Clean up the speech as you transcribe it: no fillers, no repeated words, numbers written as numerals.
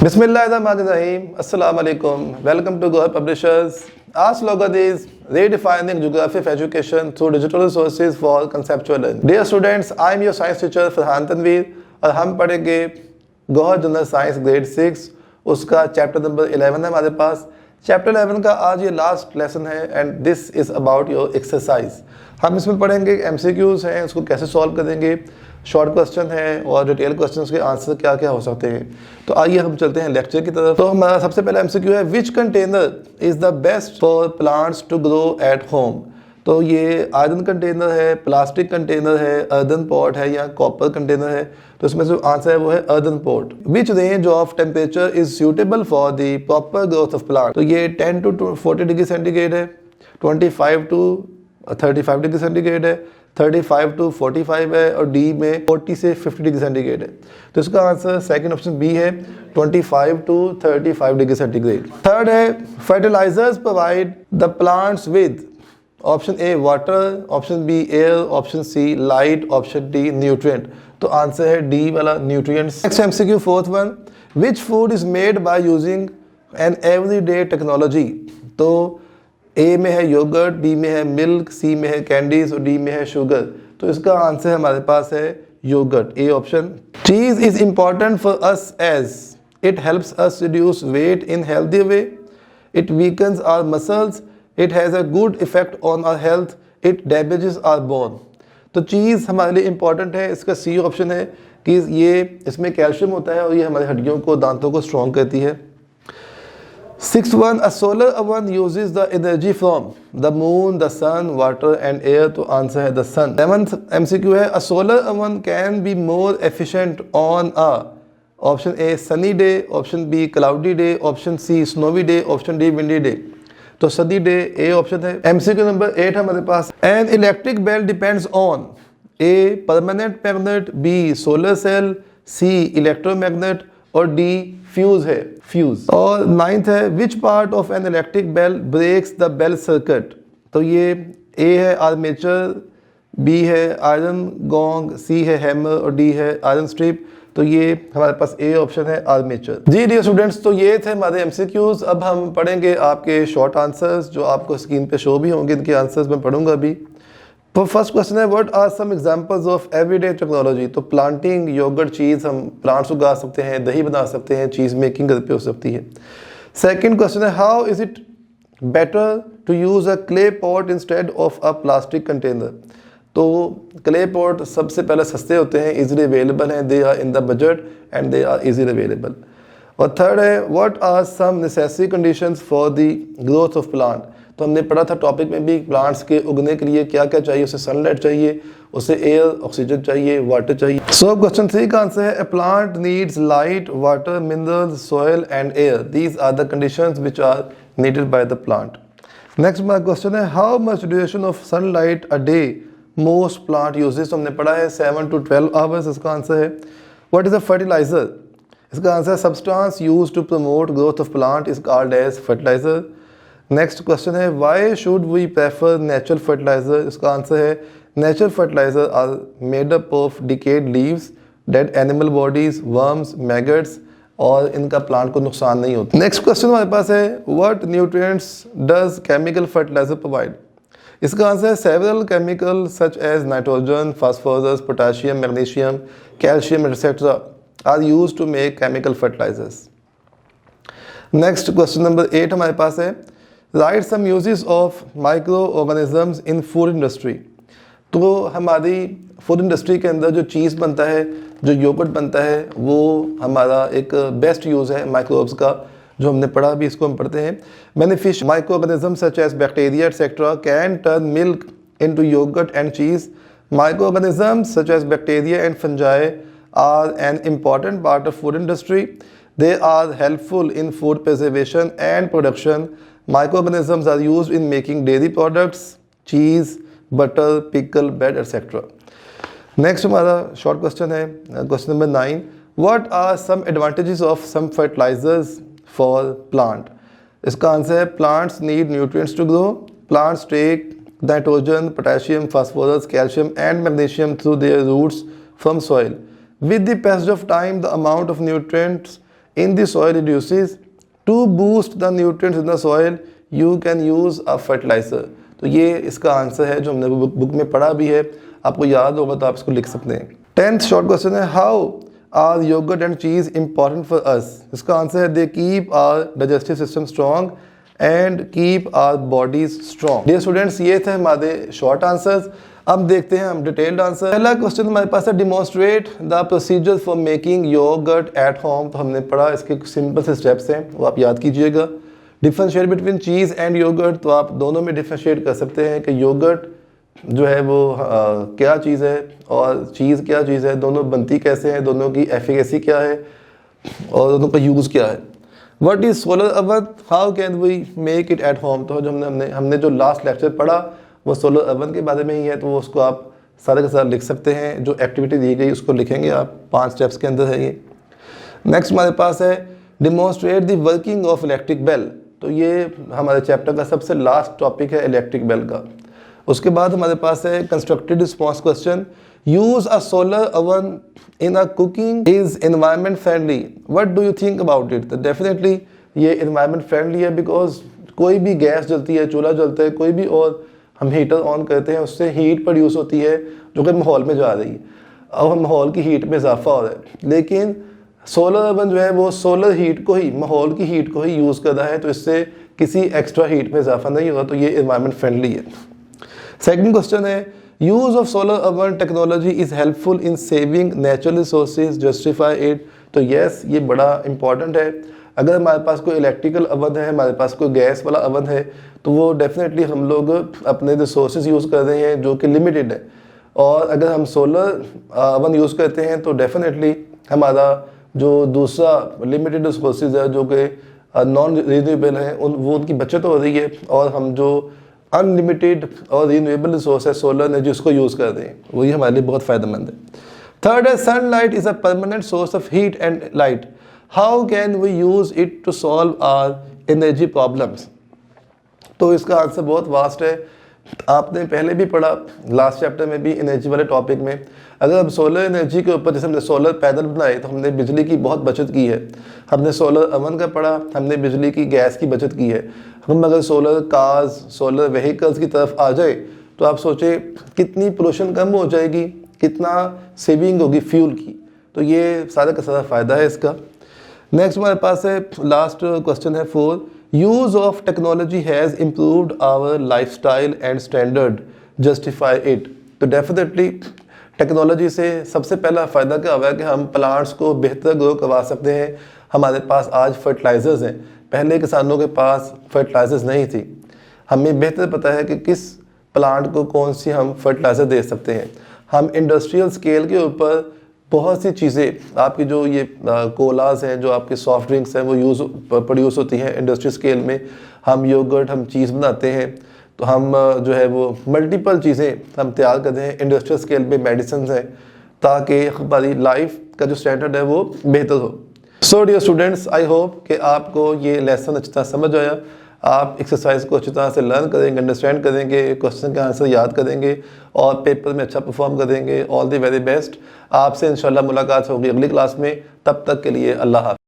Bismillahirrahmanirrahim. Assalamu alaikum. Welcome to Gohar Publishers. Our slogan is redefining geography of education through digital resources for conceptual learning. Dear students, I am your science teacher Farhan Tanveer और हम पढ़ेंगे Gohar general science grade 6 उसका chapter number 11 है हमारे पास। Chapter 11 का आज ये last lesson है and this is about your exercise. हम इसमें पढ़ेंगे MCQs हैं, उसको कैसे सॉल्व करेंगे, शॉर्ट क्वेश्चन है और डिटेल क्वेश्चन के आंसर क्या क्या हो सकते हैं। तो आइए हम चलते हैं लेक्चर की तरफ। तो हमारा सबसे पहला MCQ है, which container is the best for plants to grow at home. तो ये आयरन कंटेनर है, प्लास्टिक कंटेनर है, अर्दन पॉट है या कॉपर कंटेनर है। तो इसमें जो आंसर है वो है earthen pot. Which range of temperature is suitable for the proper growth of plant. तो ये 10 to 40 डिग्री सेंटीग्रेड है, 25 to 35 डिग्री सेंटीग्रेड है, 35 to 45 है और डी में 40 से 50 डिग्री सेंटीग्रेड है। तो इसका आंसर सेकंड ऑप्शन बी है, 25 to 35 डिग्री सेंटीग्रेड। थर्ड है, fertilisers provide the plants with. Option A water, option B air, option C light, option D nutrient. तो आंसर है डी वाला nutrients. Next MCQ fourth one, which food is made by using an everyday technology. तो A में है yogurt, B में है milk, सी में है कैंडीज और डी में है शुगर। तो इसका आंसर हमारे पास है yoghurt, A option. Cheese is important for us as it helps us reduce weight in healthy way, it weakens our muscles, it has a good effect on our health, it damages our bone. तो cheese हमारे लिए important है, इसका C option है कि ये इसमें calcium होता है और ये हमारी हड्डियों को, दांतों को स्ट्रॉन्ग करती है। 6th, a solar oven uses the energy from the moon, the sun, water and air. तो आंसर है the sun। 7th MCQ है, a solar oven can be more efficient on a option A sunny day, option B cloudy day, option C snowy day, option D windy day। तो sunny day A option है। MCQ number 8 हमारे पास, an electric bell depends on A permanent magnet, B solar cell, C electromagnet और D fuse है, fuse. और 9th है, which part of an electric bell breaks the bell circuit. तो ये A है armature, B है iron gong, C है hammer और डी है आयरन स्ट्रिप। तो ये हमारे पास ए ऑप्शन है आर्मेचर। जी डियर स्टूडेंट्स, तो ये थे हमारे MCQs। अब हम पढ़ेंगे आपके शॉर्ट आंसर्स जो आपको स्क्रीन पे शो भी होंगे, इनके आंसर्स मैं पढ़ूंगा अभी। तो फर्स्ट क्वेश्चन है, what are some examples of everyday technology. तो प्लांटिंग, योगर्ट चीज़, हम प्लांट्स उगा सकते हैं, दही बना सकते हैं, चीज़ मेकिंग घर पे हो सकती है। सेकंड क्वेश्चन है, how is it better to use a clay pot instead of a plastic container. तो क्ले पॉट सबसे पहले सस्ते होते हैं, इजीली अवेलेबल हैं, they are in the budget and they are easily available. और थर्ड है, what are some necessary conditions for the growth of plant. तो हमने पढ़ा था टॉपिक में भी, प्लांट्स के उगने के लिए क्या क्या चाहिए, उसे सनलाइट चाहिए, उसे एयर ऑक्सीजन चाहिए, वाटर चाहिए। सो क्वेश्चन 3 का आंसर है, a plant needs light, water, minerals, soil and air, these are the conditions which are needed by the plant. Next हमारा क्वेश्चन है, how much duration of sunlight a day most plant uses. हमने पढ़ा है 7 to 12 hours, इसका answer है। What is a fertiliser. इसका answer है, substance used to promote growth of plant is called as fertiliser. Next question है, why should we prefer natural fertiliser. इसका answer है, natural fertiliser are made up of decayed leaves, dead animal bodies, worms, maggots और इनका plant को नुकसान नहीं होता। Next question हमारे पास है, what nutrients does chemical fertiliser provide. इसका आंसर है, several chemical such as nitrogen, phosphorus, potassium, magnesium, calcium etcetera are used to make chemical fertilisers. Next question number 8 हमारे पास है, write some uses of micro organisms in food industry. तो हमारी food industry के अंदर जो चीज़ बनता है, जो योगर्ट बनता है, वो हमारा एक बेस्ट यूज़ है माइक्रोब्स का, जो हमने पढ़ा भी, इसको हम पढ़ते हैं। Beneficial micro organisms such as bacteria etcetera can turn milk into yoghurt and cheese. Micro organisms such as bacteria and fungi are an important part of food industry. They are helpful in food preservation and production. Microorganisms are used in making dairy products, cheese, butter, pickle, bread, etc. Next हमारा short question है, question number 9. What are some advantages of some fertilizers for plant? इसका answer है, plants need nutrients to grow. Plants take nitrogen, potassium, phosphorus, calcium and magnesium through their roots from soil. With the passage of time, the amount of nutrients in the soil reduces. To boost the nutrients in the soil, you can use a fertilizer. तो ये इसका answer है जो हमने book में पढ़ा भी है, आपको याद होगा तो आप इसको लिख सकते हैं। 10th शॉर्ट क्वेश्चन है, how are yoghurt and cheese important for us. इसका आंसर है, they keep our digestive system strong and keep our bodies strong. Dear students, ये थे हमारे शॉर्ट आंसर्स। अब देखते हैं हम डिटेल्ड आंसर। पहला क्वेश्चन हमारे पास है, demonstrate the procedure for making yoghurt at home. तो हमने पढ़ा, इसके सिंपल से स्टेप्स हैं वो आप याद कीजिएगा। Differentiate between cheese and yoghurt, तो आप दोनों में डिफरेंशिएट कर सकते हैं कि योगर्ट जो है वो क्या चीज़ है और चीज़ क्या चीज़ है, दोनों बनती कैसे हैं, दोनों की एफिकेसी क्या है और दोनों का यूज़ क्या है। What is solar oven, how can we make it at home. तो जो हमने जो लास्ट लेक्चर पढ़ा वो सोलर ओवन के बारे में ही है, तो वो उसको आप सारे के साथ लिख सकते हैं। जो एक्टिविटी दी गई उसको लिखेंगे आप, 5 स्टेप्स के अंदर है ये। नेक्स्ट हमारे पास है, demonstrate the working of electric bell. तो ये हमारे चैप्टर का सबसे लास्ट टॉपिक है इलेक्ट्रिक बेल का। उसके बाद हमारे पास है constructed response question, use a solar oven in a cooking is environment friendly, what do you think about it. तो डेफिनेटली ये एनवायरमेंट फ्रेंडली है, बिकॉज कोई भी गैस जलती है, चूल्हा जलता है, कोई भी और हम हीटर ऑन करते हैं, उससे हीट प्रोड्यूस होती है जो कि माहौल में जा रही है और माहौल की हीट में इजाफा हो रहा है। लेकिन सोलर ओवन जो है वो सोलर हीट को ही, माहौल की हीट को ही यूज़ कर रहा है, तो इससे किसी एक्स्ट्रा हीट में इजाफा नहीं होगा, तो ये एनवायरमेंट फ्रेंडली है। सेकंड क्वेश्चन है, use of solar oven technology is helpful in saving natural resources, justify it. तो यस, ये बड़ा इंपॉर्टेंट है। अगर हमारे पास कोई इलेक्ट्रिकल ओवन है, हमारे पास कोई गैस वाला ओवन है, तो वो डेफिनेटली हम लोग अपने रिसोर्सेज यूज़ कर रहे हैं जो कि लिमिटेड है। और अगर हम सोलर ओवन यूज़ करते हैं तो डेफिनेटली हमारा जो दूसरा लिमिटेड रिसोर्सेज है जो कि नॉन रिन्यूएबल है, वो उनकी बचत हो रही है, और हम जो अनलिमिटेड और रिन्यूएबल रिसोर्स है सोलर एनर्जी उसको यूज़ कर रहे हैं, वही हमारे लिए बहुत फ़ायदेमंद है। थर्ड है, sunlight is a permanent source of heat and light, how can we use it to solve our energy problems. तो इसका आंसर बहुत वास्ट है, आपने पहले भी पढ़ा लास्ट चैप्टर में भी एनर्जी वाले टॉपिक में। अगर हम सोलर एनर्जी के ऊपर, जैसे हमने सोलर पैनल बनाए तो हमने बिजली की बहुत बचत की है। हमने सोलर ओवन का पढ़ा, हमने बिजली की गैस की बचत की है। हम अगर सोलर कार्स, सोलर व्हीकल्स की तरफ आ जाए तो आप सोचें कितनी पोल्यूशन कम हो जाएगी, कितना सेविंग होगी फ्यूल की। तो ये सारा का सारा फ़ायदा है इसका। नेक्स्ट हमारे पास है, लास्ट क्वेश्चन है 4, use of technology has improved our lifestyle and standard, justify it. तो डेफिनेटली टेक्नोलॉजी से सबसे पहला फ़ायदा क्या हुआ है कि हम प्लांट्स को बेहतर ग्रो करवा सकते हैं। हमारे पास आज फर्टिलाइज़र्स हैं, पहले किसानों के पास फर्टिलाइज़र्स नहीं थी। हमें बेहतर पता है कि किस प्लांट को कौन सी हम फर्टिलाइज़र दे सकते हैं। हम इंडस्ट्रियल स्केल के ऊपर बहुत सी चीज़ें, आपकी जो ये कोलाज हैं, जो आपके सॉफ्ट ड्रिंक्स हैं, वो प्रोड्यूस होती हैं इंडस्ट्री स्केल में। हम योगर्ट, हम चीज़ बनाते हैं, तो हम जो है वो मल्टीपल चीज़ें हम तैयार करते हैं इंडस्ट्रियल स्केल पे, मेडिसिन हैं, ताकि हमारी लाइफ का जो स्टैंडर्ड है वो बेहतर हो। So dear students, I hope कि आपको ये लेसन अच्छी तरह समझ आया। आप एक्सरसाइज को अच्छी तरह से लर्न करेंगे, अंडरस्टैंड करेंगे, क्वेश्चन के आंसर याद करेंगे और पेपर में अच्छा परफॉर्म करेंगे। All the very best. आपसे इंशाल्लाह मुलाकात होगी अगली क्लास में। तब तक के लिए अल्लाह हाफ़िज़।